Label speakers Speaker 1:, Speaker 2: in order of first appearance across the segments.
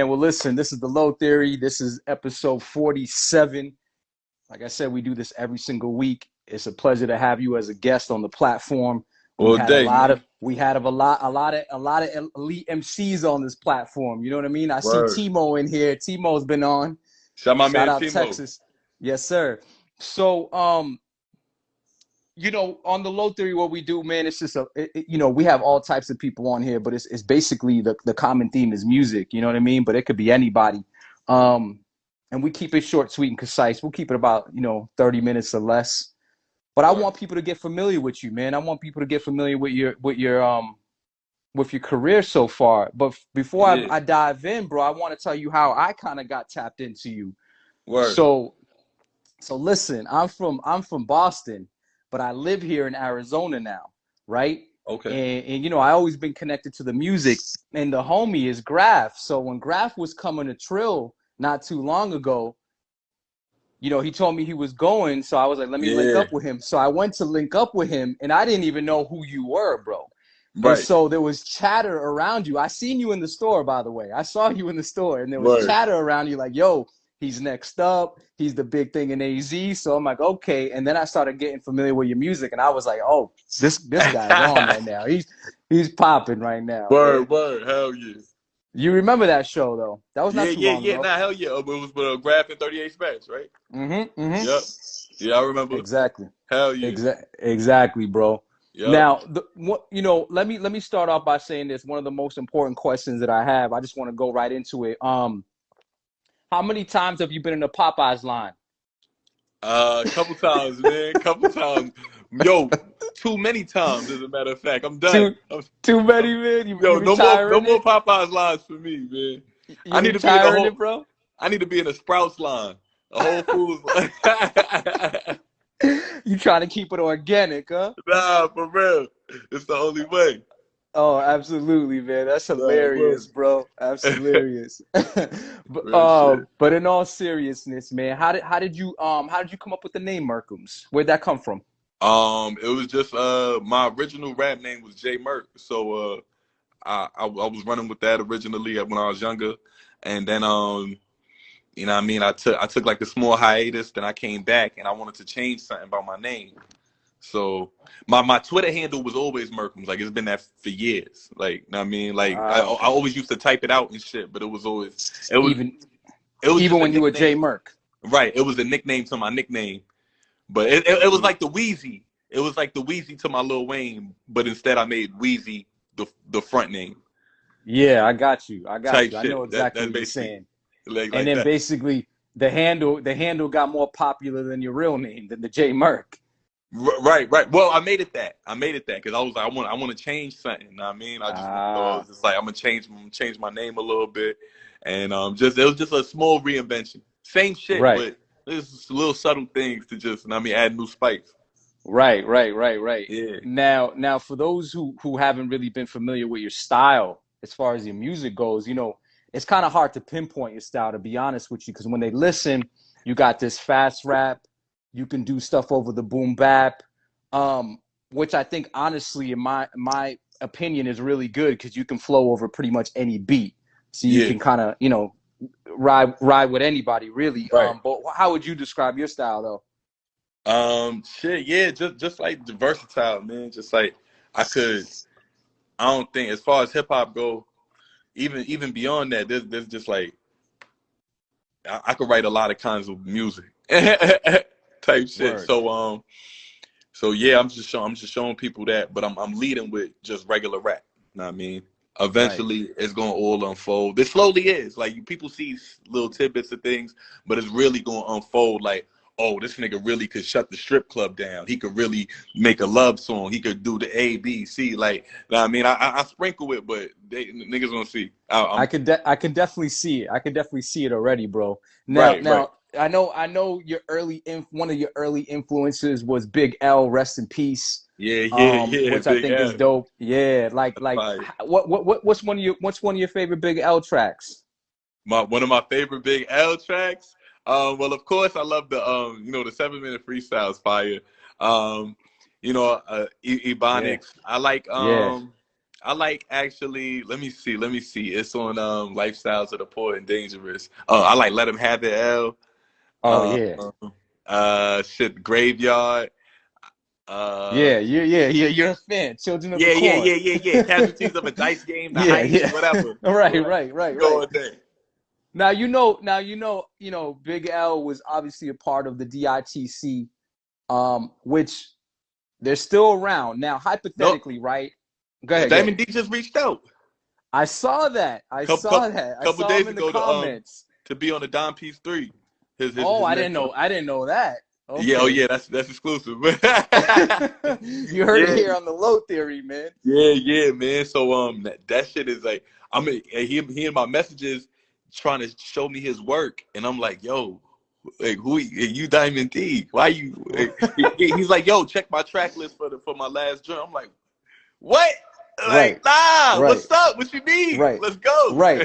Speaker 1: man. Well, listen, this is the Low Theory. This is episode 47. Like I said, we do this every single week. It's a pleasure to have you as a guest on the platform.
Speaker 2: All day, man.
Speaker 1: We had a lot of elite MCs on this platform. You know what I mean? I see
Speaker 2: Word.
Speaker 1: Timo in here. Timo's been on.
Speaker 2: Shout
Speaker 1: out
Speaker 2: Timo.
Speaker 1: Texas. Yes, sir. So, you know, on the Low Theory, what we do, man, it's just you know, we have all types of people on here, but it's basically the common theme is music. You know what I mean? But it could be anybody. And we keep it short, sweet, and concise. We'll keep it about 30 minutes or less. But I want people to get familiar with you, man. I want people to get familiar with your career so far. But before I dive in, bro, I want to tell you how I kind of got tapped into you.
Speaker 2: Word.
Speaker 1: So listen, I'm from Boston, but I live here in Arizona now, right?
Speaker 2: Okay.
Speaker 1: And I always been connected to the music, and the homie is Graf. So when Graf was coming to Trill not too long ago, he told me he was going, so I was like, let me link up with him. So I went to link up with him, and I didn't even know who you were, bro. Right. And so there was chatter around you. I seen you in the store, by the way. I saw you in the store, and there was chatter around you like, yo, he's next up. He's the big thing in AZ. So I'm like, okay. And then I started getting familiar with your music, and I was like, oh, this guy's on right now. He's popping right now.
Speaker 2: Word, hell yeah.
Speaker 1: You remember that show though? That was not too long ago.
Speaker 2: Nah, hell yeah. It was with Graf and 38 Specs, right? Yep. Yeah, I remember.
Speaker 1: Exactly.
Speaker 2: Hell yeah.
Speaker 1: Exactly, bro.
Speaker 2: Yep.
Speaker 1: Now, let me start off by saying this. One of the most important questions that I have. I just want to go right into it. How many times have you been in the Popeyes line?
Speaker 2: A couple times, man. Couple times. Yo, too many times, as a matter of fact. I'm done.
Speaker 1: Too many, man.
Speaker 2: No more Popeyes lines for me, man. I need to be in it, bro. I need to be in a Sprouts line, a Whole Foods line.
Speaker 1: You trying to keep it organic, huh?
Speaker 2: Nah, for real. It's the only way.
Speaker 1: Oh, absolutely, man. That's hilarious, bro. Absolutely. But in all seriousness, man, how did you come up with the name Murkemz? Where'd that come from?
Speaker 2: It was just my original rap name was J Murk. So I was running with that originally when I was younger, and then you know what I mean, I took like a small hiatus, then I came back and I wanted to change something about my name. So my Twitter handle was always Murkemz. Like, it's been that for years. Like, you know what I mean? Like, I always used to type it out and shit, but it was even when you were J Murk. Right. It was a nickname to my nickname. But it was like the Weezy. It was like the Weezy to my Lil Wayne, but instead I made Weezy the front name.
Speaker 1: Yeah, I got you. I know exactly what you're saying. And then basically the handle got more popular than your real name, than the J Murk.
Speaker 2: Right. Well, I made it that because I was like, I want to change something. You know what I mean? I was just like, I'm gonna change my name a little bit, and it was just a small reinvention. Same shit, but there's little subtle things to just, you know what I mean, add new spice. Right.
Speaker 1: Yeah. Now, for those who haven't really been familiar with your style as far as your music goes, it's kind of hard to pinpoint your style, to be honest with you, because when they listen, you got this fast rap. You can do stuff over the boom bap, which I think, honestly, in my opinion, is really good because you can flow over pretty much any beat. So you can kind of, ride with anybody, really.
Speaker 2: Right.
Speaker 1: But how would you describe your style, though?
Speaker 2: Just like versatile, man. Just like I don't think, as far as hip hop go, even beyond that, there's just like I could write a lot of kinds of music. Type shit. Word. So yeah, I'm just showing people that, but I'm leading with just regular rap. You know what I mean? Eventually, it's gonna all unfold. It slowly is. Like, people see little tidbits of things, but it's really gonna unfold. Like, oh, this nigga really could shut the strip club down. He could really make a love song. He could do the A, B, C. Like, you know what I mean? I sprinkle it, but niggas gonna see.
Speaker 1: I can definitely see it. I can definitely see it already, bro. Now. I know one of your early influences was Big L, rest in peace.
Speaker 2: Yeah.
Speaker 1: Which I think is dope. Yeah, like what's one of your favorite Big L tracks?
Speaker 2: One of my favorite Big L tracks. Well, of course, I love the the 7-minute freestyles fire. Ebonics. Yeah. actually. Let me see. It's on Lifestyles of the Poor and Dangerous. Oh, I like Let 'Em Have It L.
Speaker 1: Oh yeah.
Speaker 2: Shit, Graveyard.
Speaker 1: Yeah, you're a fan. Children of the
Speaker 2: Yeah, yeah,
Speaker 1: Corn.
Speaker 2: yeah, yeah, yeah. Casualties of a Dice Game, The
Speaker 1: Yeah,
Speaker 2: Heist,
Speaker 1: yeah.
Speaker 2: whatever.
Speaker 1: Right.
Speaker 2: Going there.
Speaker 1: Now Big L was obviously a part of the DITC, which they're still around. Now,
Speaker 2: No,
Speaker 1: hypothetically, right? Go ahead, go ahead.
Speaker 2: Diamond D just reached out.
Speaker 1: I saw that. I
Speaker 2: Couple,
Speaker 1: saw that. I
Speaker 2: couple
Speaker 1: saw him
Speaker 2: days
Speaker 1: in the
Speaker 2: ago
Speaker 1: comments.
Speaker 2: to be on the Don Piece 3.
Speaker 1: Oh,
Speaker 2: His
Speaker 1: I
Speaker 2: next
Speaker 1: didn't know.
Speaker 2: one.
Speaker 1: I didn't know that.
Speaker 2: Yeah, oh
Speaker 1: Okay.
Speaker 2: yeah, that's exclusive.
Speaker 1: You heard it
Speaker 2: Yeah,
Speaker 1: here on the Low Theory, man.
Speaker 2: yeah, man. So that shit is like, he in my messages trying to show me his work, and I'm like, yo, like you Diamond D? Why you? He's like, yo, check my track list for my last joint. I'm like, what? Like,
Speaker 1: Right,
Speaker 2: nah,
Speaker 1: right,
Speaker 2: what's up? What you need?
Speaker 1: right,
Speaker 2: Let's go.
Speaker 1: right.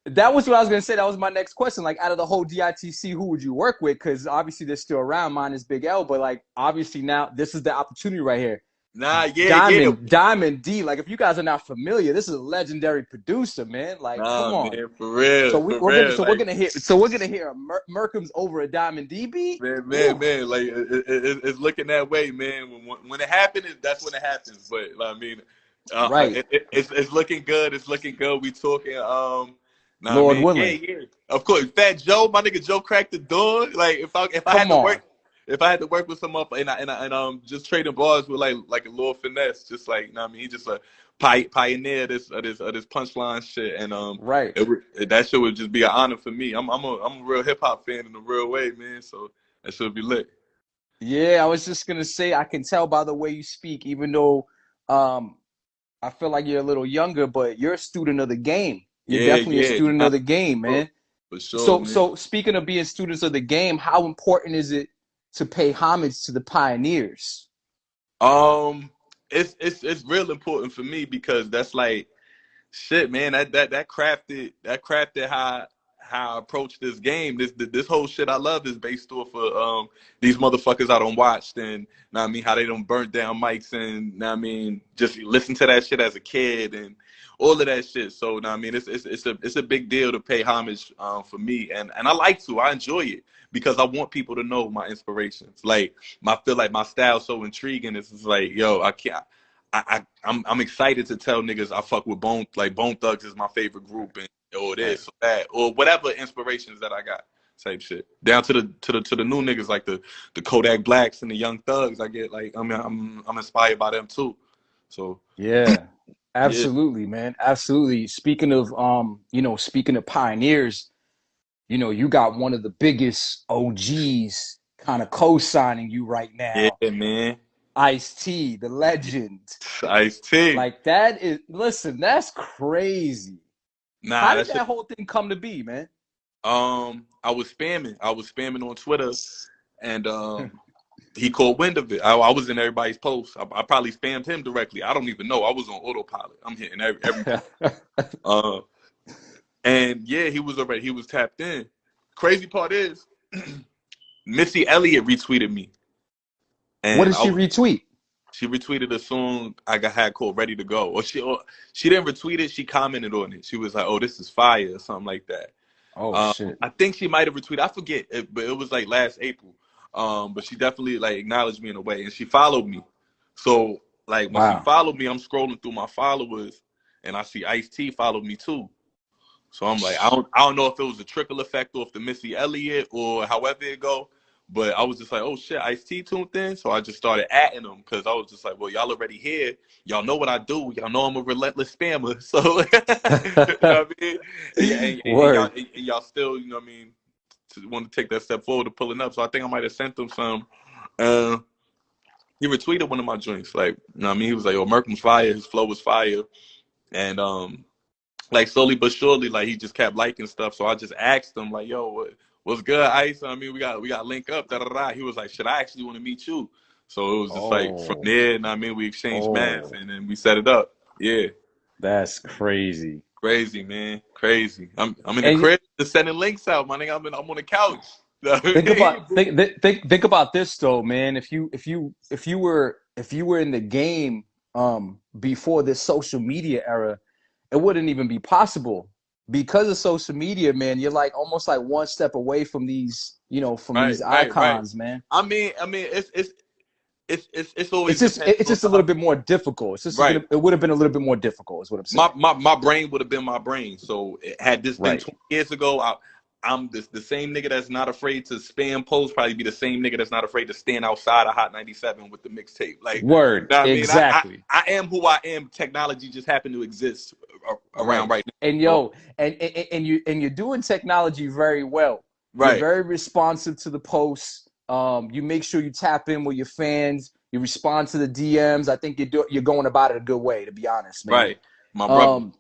Speaker 1: That was what I was gonna say. That was my next question. Like, out of the whole DITC, who would you work with? Because obviously they're still around. Mine is Big L, but like, obviously now this is the opportunity right here.
Speaker 2: Nah, yeah.
Speaker 1: Diamond D. Like, if you guys are not familiar, this is a legendary producer, man. Like, come
Speaker 2: Nah,
Speaker 1: on.
Speaker 2: man, for real,
Speaker 1: So
Speaker 2: for real.
Speaker 1: we're
Speaker 2: Like,
Speaker 1: gonna hear a Murkemz over a Diamond D beat.
Speaker 2: man. Like, it's looking that way, man. When it happens, that's when it happens. But I mean,
Speaker 1: Right,
Speaker 2: it's looking good. It's looking good. We talking. Nah,
Speaker 1: Lord
Speaker 2: man,
Speaker 1: willing.
Speaker 2: yeah. Of course, Fat Joe, my nigga Joe cracked the door. Like, if I had
Speaker 1: Come
Speaker 2: to
Speaker 1: on.
Speaker 2: work. If I had to work with some up and just trading bars with like a little finesse, just like, you know what I mean, he just a pioneer this punchline shit, and
Speaker 1: Right.
Speaker 2: that shit would just be an honor for me. I'm a real hip hop fan in a real way, man. So that should be lit.
Speaker 1: Yeah, I was just gonna say I can tell by the way you speak, even though um I feel like you're a little younger, but you're a student of the game. You're definitely a
Speaker 2: Yeah,
Speaker 1: student
Speaker 2: nah,
Speaker 1: of the game, man.
Speaker 2: for sure,
Speaker 1: So
Speaker 2: man.
Speaker 1: so speaking of being students of the game, how important is it to pay homage to the pioneers?
Speaker 2: Um, it's real important for me because that's like shit, man. That crafted how I approach this game. This whole shit I love is based off of these motherfuckers I don't watched, and know what I mean, how they don't burn down mics, and know what I mean, just listen to that shit as a kid and all of that shit. So know what I mean, it's a big deal to pay homage for me, and I like to. I enjoy it because I want people to know my inspirations. Like, I feel like my style's so intriguing. It's just like, yo, I can't. I'm excited to tell niggas I fuck with Bone Thugs is my favorite group, and or
Speaker 1: Right.
Speaker 2: this or that or whatever inspirations that I got, type shit. Down to the new niggas like the Kodak Blacks and the Young Thugs. I get like, I mean, I'm inspired by them too. So
Speaker 1: Yeah.
Speaker 2: yeah,
Speaker 1: Absolutely, man. Absolutely. Speaking of speaking of pioneers, you got one of the biggest OGs kind of co-signing you right
Speaker 2: yeah,
Speaker 1: now.
Speaker 2: man.
Speaker 1: Ice-T, the legend.
Speaker 2: Ice T.
Speaker 1: Like that is listen, that's crazy. How
Speaker 2: Nah,
Speaker 1: did
Speaker 2: that shit.
Speaker 1: that whole thing come to be, man?
Speaker 2: I was spamming on Twitter, and he caught wind of it. I was in everybody's posts. I probably spammed him directly. I don't even know. I was on autopilot. I'm hitting every uh, and yeah, he was tapped in. Crazy part is, Missy Elliott retweeted me,
Speaker 1: What
Speaker 2: and
Speaker 1: did she retweet?
Speaker 2: she retweeted a song had called "Ready to Go," or she didn't retweet it. She commented on it. She was like, "Oh, this is fire," or something like that.
Speaker 1: Oh shit.
Speaker 2: I think she might have retweeted. I forget, but it was like last April. But she definitely like acknowledged me in a way, and she followed me. So like when she
Speaker 1: Wow.
Speaker 2: followed me, I'm scrolling through my followers, and I see Ice-T followed me too. So I'm like, I don't know if it was a trickle effect off the Missy Elliott or however it go, but I was just like, oh shit, Ice-T tuned in. So I just started atting them because I was just like, well, y'all already here. Y'all know what I do. Y'all know I'm a relentless spammer. So you know what I mean?
Speaker 1: Word.
Speaker 2: And y'all still, you know what I mean, want to take that step forward to pulling up. So I think I might have sent them some. He retweeted one of my joints. Like, you know what I mean? He was like, oh, Murkemz fire. His flow was fire. And like slowly but surely, like he just kept liking stuff. So I just asked him, like, yo, what's good, Ice? I mean, we got link up, da da da. He was like, should I actually want to meet you? So it was just like from
Speaker 1: Oh.
Speaker 2: there, and I mean, we exchanged math,
Speaker 1: Oh.
Speaker 2: and then we set it up. Yeah,
Speaker 1: That's crazy.
Speaker 2: crazy, man, crazy. I'm in the
Speaker 1: And
Speaker 2: crib just sending links out, my nigga. I'm on the couch.
Speaker 1: think about this though, man. If you were in the game before this social media era, it wouldn't even be possible. Because of social media, man, you're like almost like one step away from these, you know, from these
Speaker 2: Right.
Speaker 1: icons, man.
Speaker 2: I mean, it's always depends
Speaker 1: It's
Speaker 2: on
Speaker 1: just a little bit more difficult. It's just
Speaker 2: right.
Speaker 1: it would have been a little bit more difficult, is what I'm saying.
Speaker 2: My brain would have been my brain. So had this been
Speaker 1: Right.
Speaker 2: 20 years ago, I'm the same nigga that's not afraid to spam posts. Probably be the same nigga that's not afraid to stand outside of Hot 97 with the mixtape. Like,
Speaker 1: Word.
Speaker 2: you know what I mean,
Speaker 1: Exactly.
Speaker 2: I am who I am. Technology just happened to exist around
Speaker 1: Right.
Speaker 2: right now.
Speaker 1: And yo, and you're doing technology very well. You're
Speaker 2: Right,
Speaker 1: very responsive to the posts. You make sure you tap in with your fans. You respond to the DMs. I think you're going about it a good way, to be honest, man.
Speaker 2: right. My brother.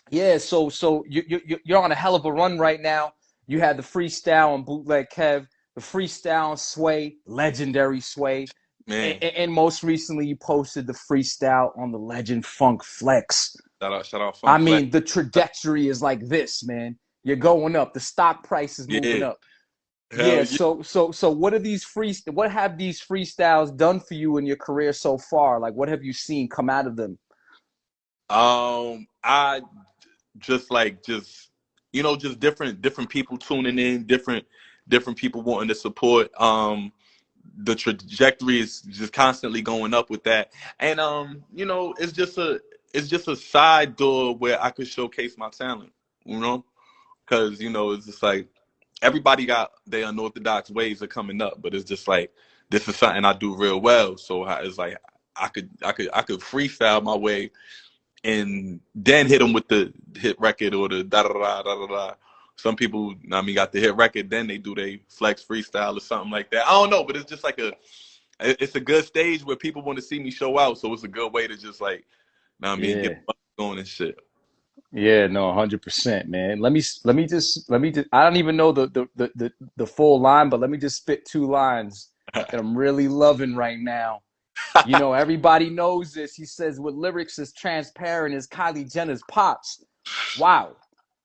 Speaker 1: Yeah. So you're on a hell of a run right now. You had the freestyle on Bootleg Kev, the freestyle on Sway, legendary Sway,
Speaker 2: Man,
Speaker 1: and most recently you posted the freestyle on the legend Funk Flex.
Speaker 2: shout out
Speaker 1: I
Speaker 2: Funk Flex.
Speaker 1: mean, the trajectory is like this, man. You're going up. The stock price is moving
Speaker 2: Yeah.
Speaker 1: up.
Speaker 2: Hell
Speaker 1: Yeah.
Speaker 2: yeah.
Speaker 1: So what are these what have these freestyles done for you in your career so far? Like, what have you seen come out of them?
Speaker 2: I just you know, just different people tuning in, different people wanting to support. The trajectory is just constantly going up with that, and you know, it's just a side door where I could showcase my talent, you know, because you know, it's just like everybody got their unorthodox ways of coming up, but it's just like this is something I do real well, so it's like I could freestyle my way and then hit them with the hit record or the da da da da da da. Some people, I mean, got the hit record, then they do they flex freestyle or something like that. I don't know, but it's just like it's a good stage where people want to see me show out, so it's a good way to just like, I mean,
Speaker 1: Yeah.
Speaker 2: get going and shit.
Speaker 1: Yeah, no, 100%, man. I don't even know the full line, but let me just spit two lines that I'm really loving right now. You know, everybody knows this. He says, with lyrics as transparent as Kylie Jenner's pops. Wow.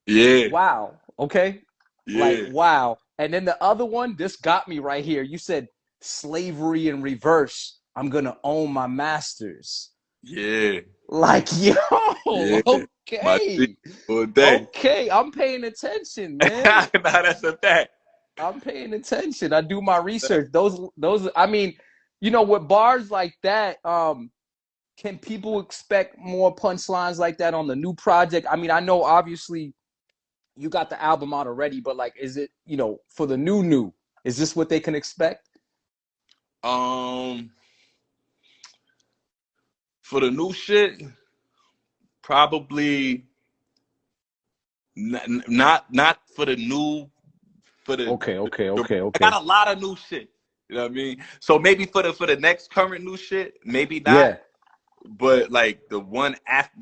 Speaker 2: Yeah,
Speaker 1: Wow. Okay. Like,
Speaker 2: yeah,
Speaker 1: wow. And then the other one, this got me right here. You said slavery in reverse. I'm going to own my masters.
Speaker 2: yeah,
Speaker 1: Like, yo,
Speaker 2: yeah. My shit
Speaker 1: okay.
Speaker 2: all day.
Speaker 1: Okay. I'm paying attention, man.
Speaker 2: Nah, that's a fact.
Speaker 1: I'm paying attention. I do my research. I mean, you know, with bars like that, can people expect more punchlines like that on the new project? I mean, I know obviously you got the album out already, but like, is it, you know, for the new, is this what they can expect?
Speaker 2: Um, for the new shit, probably not for the new for
Speaker 1: Okay.
Speaker 2: I got a lot of new shit. You know what I mean? So maybe for the next current new shit, maybe not.
Speaker 1: Yeah.
Speaker 2: But like the one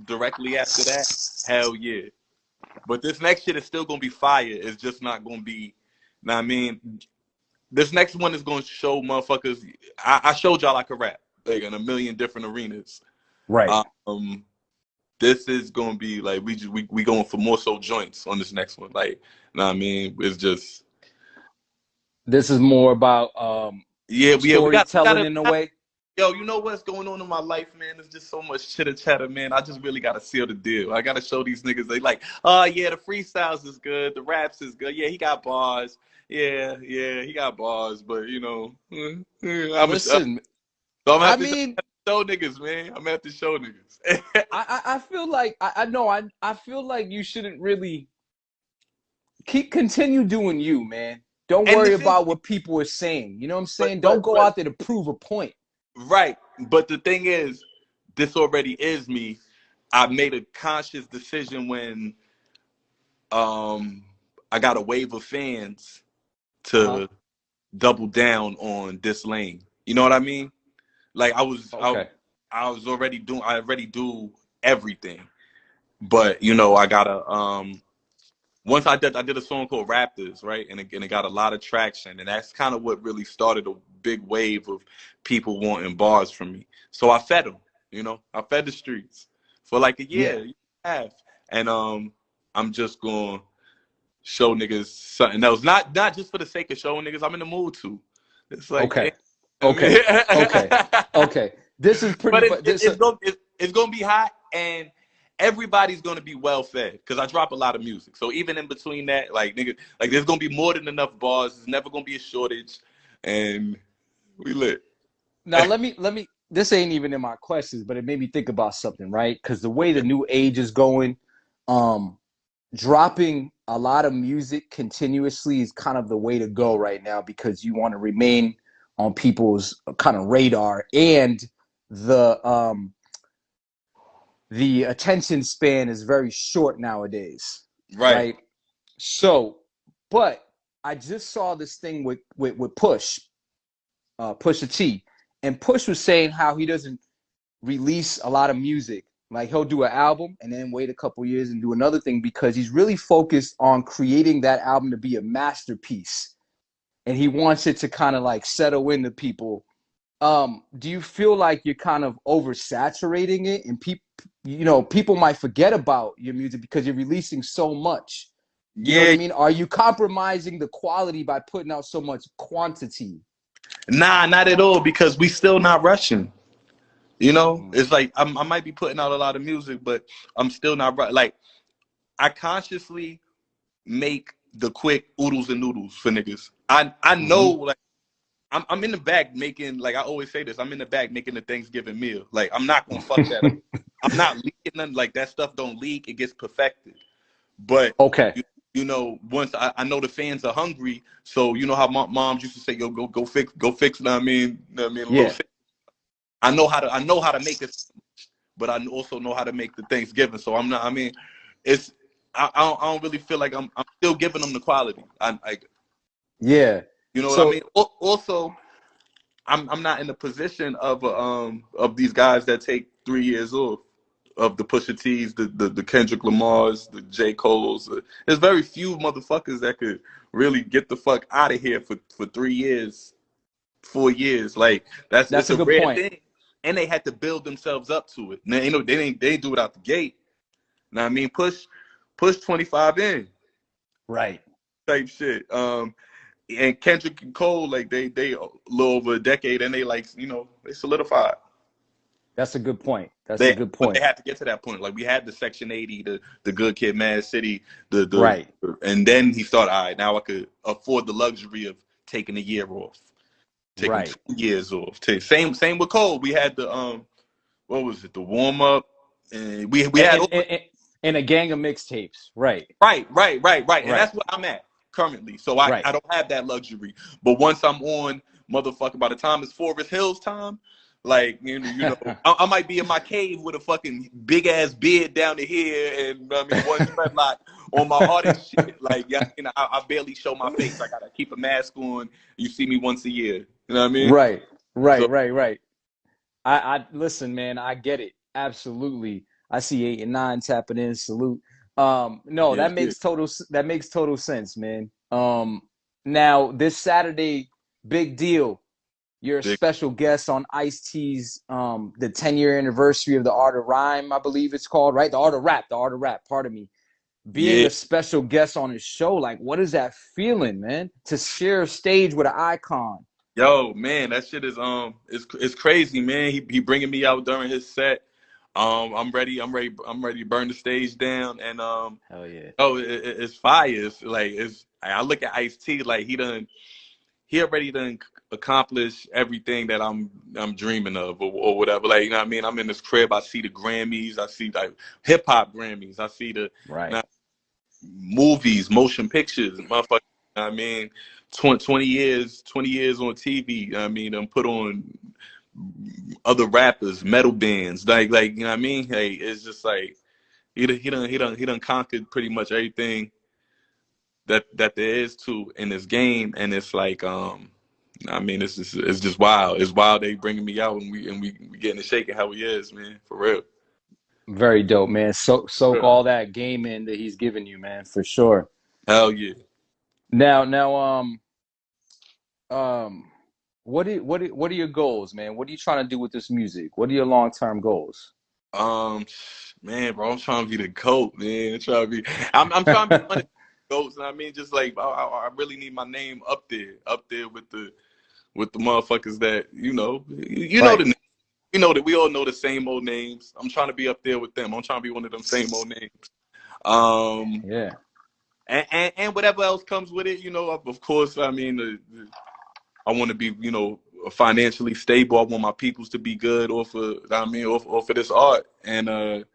Speaker 2: directly after that, hell yeah. But this next shit is still gonna be fire. It's just not gonna be. Know what I mean? This next one is gonna show motherfuckers. I showed y'all I could rap like in a million different arenas.
Speaker 1: Right.
Speaker 2: This is gonna be like we going for more so joints on this next one. Like, know what I mean? It's just
Speaker 1: This is more about
Speaker 2: yeah, we
Speaker 1: storytelling in a way.
Speaker 2: yo, you know what's going on in my life, man? There's just so much chitter chatter, man. I just really gotta seal the deal. I gotta show these niggas they like, oh yeah, the freestyles is good, the raps is good. Yeah, he got bars. Yeah, he got bars, but you know,
Speaker 1: Listen,
Speaker 2: so I'm gonna
Speaker 1: I
Speaker 2: have to
Speaker 1: mean,
Speaker 2: show niggas, man. I'm gonna have to show niggas.
Speaker 1: I feel like I know I feel like you shouldn't really continue doing you, man. Don't
Speaker 2: And the
Speaker 1: worry
Speaker 2: thing,
Speaker 1: about what people are saying. You know what I'm saying? Don't
Speaker 2: but
Speaker 1: go out there to prove a point.
Speaker 2: right. But the thing is, this already is me. I made a conscious decision when I got a wave of fans to double down on this lane. You know what I mean? Like
Speaker 1: Okay.
Speaker 2: I already do everything. But you know, I gotta once I did a song called Raptors, right? And it got a lot of traction. And that's kind of what really started a big wave of people wanting bars from me. So I fed them, you know, I fed the streets for like a
Speaker 1: Yeah.
Speaker 2: year, half. And I'm just going to show niggas something else. Not just for the sake of showing niggas. I'm in the mood to. It's like,
Speaker 1: Okay.
Speaker 2: damn.
Speaker 1: Okay. Okay. Okay. This is pretty.
Speaker 2: But
Speaker 1: But
Speaker 2: it's gonna be hot, and everybody's gonna be well fed because I drop a lot of music. So even in between that, like nigga, like there's gonna be more than enough bars. There's never gonna be a shortage, and we lit.
Speaker 1: now let me. This ain't even in my questions, but it made me think about something, right? Because the way the new age is going, dropping a lot of music continuously is kind of the way to go right now because you want to remain on people's kind of radar, and the attention span is very short nowadays,
Speaker 2: Right.
Speaker 1: right? So, but I just saw this thing with Pusha T, and Push was saying how he doesn't release a lot of music. Like he'll do an album and then wait a couple years and do another thing because he's really focused on creating that album to be a masterpiece, and he wants it to kind of like settle into people. Do you feel like you're kind of oversaturating it, and people might forget about your music because you're releasing so much? You know what I
Speaker 2: Yeah.
Speaker 1: mean? Are you compromising the quality by putting out so much quantity?
Speaker 2: Nah, not at all because we still not rushing. You know, it's like I might be putting out a lot of music, but I'm still not like I consciously make the quick oodles and noodles for niggas. I know like I'm in the back making, like I always say this, I'm in the back making the Thanksgiving meal. Like I'm not gonna fuck that up. I'm not leaking nothing. Like that stuff don't leak. It gets perfected. But
Speaker 1: Okay.
Speaker 2: you know, once I know the fans are hungry, so you know how moms used to say, "Yo, go fix, you know what I mean, a little."
Speaker 1: Yeah.
Speaker 2: I know how to make it, but I also know how to make the Thanksgiving. So I'm not. I mean, it's I don't really feel like I'm still giving them the quality.
Speaker 1: Yeah.
Speaker 2: You know what I
Speaker 1: So
Speaker 2: mean. Also, I'm not in the position of these guys that take 3 years off. Of the Pusha T's, the Kendrick Lamar's, the J. Cole's. There's very few motherfuckers that could really get the fuck out of here for 3 years, 4 years. Like it's
Speaker 1: that's a
Speaker 2: a
Speaker 1: good
Speaker 2: rare
Speaker 1: point.
Speaker 2: thing. And they had to build themselves up to it. Now, you know, they didn't do it out the gate. Now I mean push 25 in
Speaker 1: Right.
Speaker 2: type shit. And Kendrick and Cole, like they a little over a decade and they like, you know, they solidified.
Speaker 1: That's a good point. That's a good
Speaker 2: But they
Speaker 1: point.
Speaker 2: had to get to that point. Like we had the Section 80, the Good Kid, Mad City,
Speaker 1: Right.
Speaker 2: and then he thought, all right, now I could afford the luxury of taking a year off, taking
Speaker 1: Right.
Speaker 2: 2 years off. Same with Cole. We had the what was it, the warm up, and we had all,
Speaker 1: And a gang of mixtapes. Right.
Speaker 2: right, and
Speaker 1: Right.
Speaker 2: that's what I'm at currently. So I
Speaker 1: Right.
Speaker 2: don't have that luxury. But once I'm on, motherfucker, by the time it's Forest Hills time. Like you know, I might be in my cave with a fucking big ass beard down to here, and I mean one dreadlock on my hardest shit. Like yeah, you know, I barely show my face. I gotta keep a mask on. You see me once a year. You know what I mean?
Speaker 1: Right. Right.
Speaker 2: So
Speaker 1: Right. Right. I listen, man. I get it. Absolutely. I see 8 and 9 tapping in. Salute. No,
Speaker 2: yeah,
Speaker 1: that makes total sense, man. Now this Saturday, big deal. You're a
Speaker 2: big,
Speaker 1: special guest on Ice-T's the 10-year anniversary of the Art of Rhyme, I believe it's called, right? The Art of Rap, pardon me. Being
Speaker 2: yeah.
Speaker 1: a special guest on his show, like what is that feeling, man? To share a stage with an icon.
Speaker 2: Yo, man, that shit is it's crazy, man. He bringing me out during his set. I'm ready. I'm ready to burn the stage down. And
Speaker 1: Hell yeah.
Speaker 2: oh, it's fire. It's like I look at Ice-T like he already done accomplished everything that I'm dreaming of or whatever. Like you know what I mean. I'm in this crib. I see the Grammys. I see like hip hop Grammys. I see the
Speaker 1: Right.
Speaker 2: movies, motion pictures, motherfucker. I mean, 20 years on TV. I mean, I'm put on other rappers, metal bands, like you know what I mean. Hey, it's just like he done conquered pretty much everything that there is to in this game, and it's like I mean, it's just wild. It's wild they bringing me out and we getting to shaking how he is, man, for real.
Speaker 1: Very dope, man. Soak
Speaker 2: Yeah.
Speaker 1: all that game in that he's giving you, man, for sure.
Speaker 2: Hell yeah.
Speaker 1: Now, what are your goals, man? What are you trying to do with this music? What are your long-term goals?
Speaker 2: Um, man, bro, I'm trying to be the GOAT, man. I'm trying to be one of the GOATs. And I mean, just like I really need my name up there with the motherfuckers that you know
Speaker 1: Right.
Speaker 2: the name. we know that we all know the same old names. I'm trying to be up there with them. I'm trying to be one of them same old names.
Speaker 1: Yeah.
Speaker 2: And whatever else comes with it, you know, of course, I mean, I want to be, you know, financially stable. I want my peoples to be good off of, I mean, off of this art. And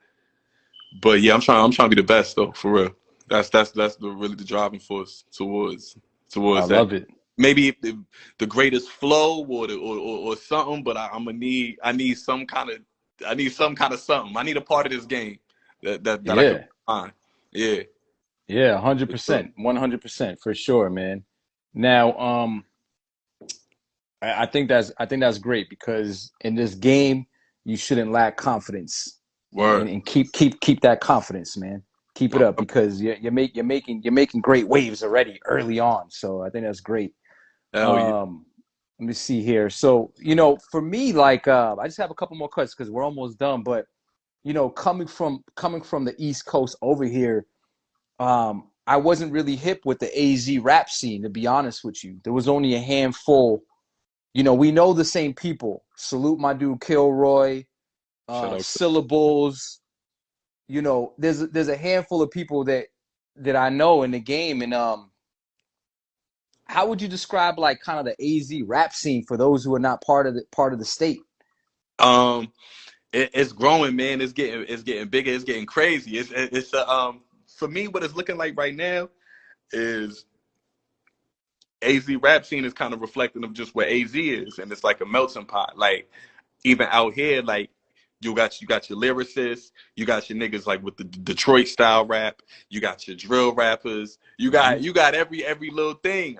Speaker 2: but yeah, I'm trying to be the best though, for real. That's really the driving force towards
Speaker 1: I
Speaker 2: that.
Speaker 1: love it.
Speaker 2: Maybe the greatest flow or something, but I need some kind of something. I need a part of this game that I can
Speaker 1: Yeah.
Speaker 2: find. Yeah.
Speaker 1: Yeah,
Speaker 2: For sure.
Speaker 1: 100%. 100% for sure, man. Now, I think that's great because in this game you shouldn't lack confidence,
Speaker 2: Word.
Speaker 1: and keep that confidence, man. Keep it up because you're making great waves already early on. So I think that's great.
Speaker 2: Hell yeah.
Speaker 1: Let me see here. So for me, like I just have a couple more questions because we're almost done. But coming from the East Coast over here, I wasn't really hip with the AZ rap scene, to be honest with you. There was only a handful. We know the same people. Salute my dude Kilroy,
Speaker 2: Shout out.
Speaker 1: Syllables. There's a handful of people that I know in the game. And how would you describe like kind of the AZ rap scene for those who are not part of the state?
Speaker 2: Um, it's growing, man. It's getting bigger. It's getting crazy. It's for me, what it's looking like right now is AZ rap scene is kind of reflecting of just where AZ is, and it's like a melting pot. Like even out here, like you got your lyricists, you got your niggas like with the Detroit style rap, you got your drill rappers,
Speaker 1: Mm-hmm.
Speaker 2: you got every little thing.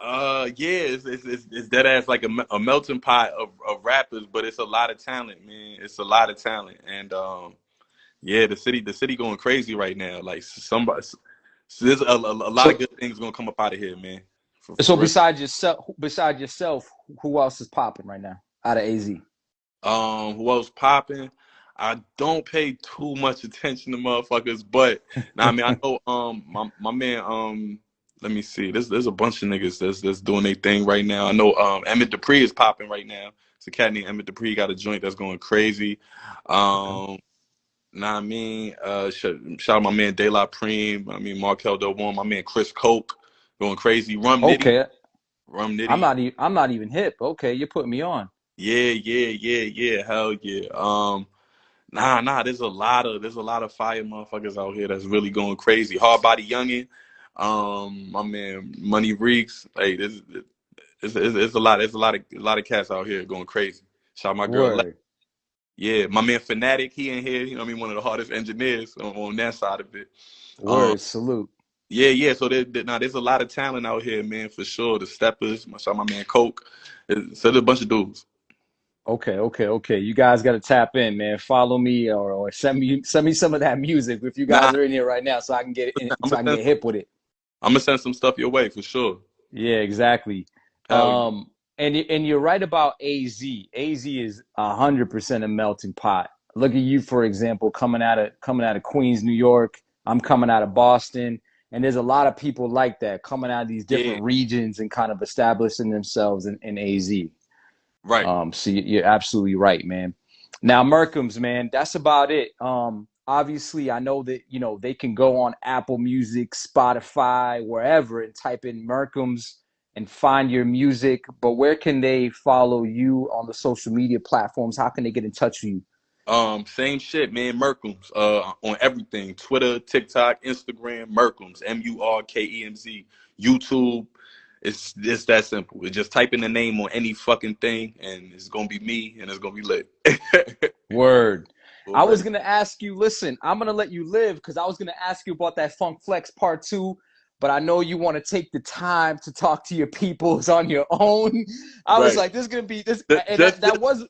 Speaker 2: Yeah, it's dead ass like a melting pot of rappers, but it's a lot of talent, man. It's a lot of talent, and yeah, the city going crazy right now. Like somebody, so there's a lot of
Speaker 1: So
Speaker 2: good things gonna come up out of here, man.
Speaker 1: so
Speaker 2: For real.
Speaker 1: besides yourself, who else is popping right now out of AZ?
Speaker 2: Who else popping? I don't pay too much attention to motherfuckers, but now I mean I know my man let me see. There's a bunch of niggas that's doing their thing right now. I know Emmett Dupree is popping right now. It's a cat named Emmett Dupree got a joint that's going crazy.
Speaker 1: Okay.
Speaker 2: Nah, I mean, shout out my man De La Prime. I mean, Markel Delborn, my man Chris Coke going crazy.
Speaker 1: Okay.
Speaker 2: Rum Nitty.
Speaker 1: I'm not even hip. Okay, you're putting me on.
Speaker 2: Yeah. Hell yeah. There's a lot of fire motherfuckers out here that's really going crazy. Hard Body Youngin, my man Money Reeks. Like it's a lot. There's a lot of cats out here going crazy. Shout out my girl.
Speaker 1: Word.
Speaker 2: Yeah, my man Fanatic, he in here. You know, what I mean, one of the hardest engineers on that side of it. Um,
Speaker 1: Word. Salute.
Speaker 2: yeah. So there's a lot of talent out here, man, for sure. The Steppers, my man Coke. So there's a bunch of dudes.
Speaker 1: Okay. You guys got to tap in, man. Follow me or send me some of that music if you
Speaker 2: Nah,
Speaker 1: guys are in here right now, so I can get it,
Speaker 2: I'm
Speaker 1: so I can get hip with it.
Speaker 2: gonna send some stuff your way for sure.
Speaker 1: Yeah, exactly.
Speaker 2: Hell yeah.
Speaker 1: And you're right about AZ. AZ is 100% a melting pot. Look at you, for example, coming out of Queens, New York. I'm coming out of Boston, and there's a lot of people like that coming out of these
Speaker 2: Yeah,
Speaker 1: different regions and kind of establishing themselves in AZ.
Speaker 2: right.
Speaker 1: So you're absolutely right, man. Now, Murkemz, man, that's about it. Obviously, I know that they can go on Apple Music, Spotify, wherever, and type in Murkemz and find your music. But where can they follow you on the social media platforms? How can they get in touch with you?
Speaker 2: Same shit, man. Murkemz, on everything: Twitter, TikTok, Instagram. Murkemz, Murkemz. YouTube. It's that simple. It's just type in the name on any fucking thing, and it's gonna be me, and it's gonna be lit.
Speaker 1: Word. I was
Speaker 2: Already.
Speaker 1: gonna ask you. Listen, I'm gonna let you live because I was gonna ask you about that Funk Flex Part Two, but I know you want to take the time to talk to your peoples on your own. I was
Speaker 2: Right.
Speaker 1: like, this is gonna be this,
Speaker 2: Just,
Speaker 1: and
Speaker 2: just,
Speaker 1: that was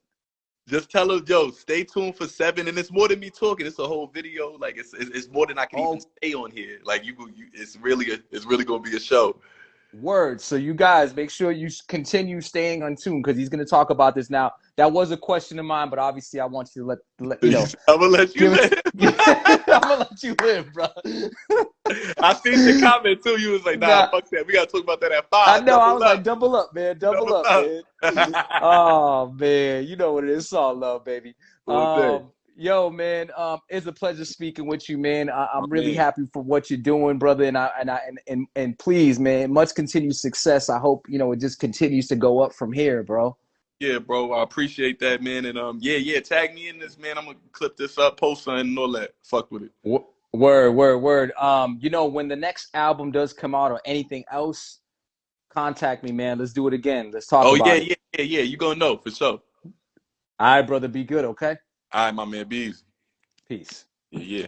Speaker 2: just tell us, Joe. Stay tuned for 7, and it's more than me talking. It's a whole video. Like it's more than I can even
Speaker 1: all
Speaker 2: say on here. Like it's really gonna be a show.
Speaker 1: word. So you guys make sure you continue staying on tune because he's gonna talk about this now. That was a question of mine, but obviously I want you to let
Speaker 2: I'm gonna let you
Speaker 1: give it
Speaker 2: live.
Speaker 1: I'm gonna let you live, bro.
Speaker 2: I seen your comment too. You was like, nah, fuck that. We gotta talk about that at 5.
Speaker 1: I know. I was
Speaker 2: Double up.
Speaker 1: like, double up, man. Double up, man. Oh man, you know what it is. It's all love, baby.
Speaker 2: All day.
Speaker 1: Yo, man, it's a pleasure speaking with you, man. I'm
Speaker 2: My
Speaker 1: really
Speaker 2: man.
Speaker 1: happy for what you're doing, brother. And please, man, much continued success. I hope it just continues to go up from here, bro.
Speaker 2: Yeah, bro. I appreciate that, man. And yeah. Tag me in this, man. I'm gonna clip this up, post something, and all that. Fuck with it.
Speaker 1: Word. When the next album does come out or anything else, contact me, man. Let's do it again. Let's talk about it.
Speaker 2: Yeah. You gonna know for sure.
Speaker 1: All right, brother. Be good, okay?
Speaker 2: All right, my man. Be easy.
Speaker 1: Peace.
Speaker 2: Yeah.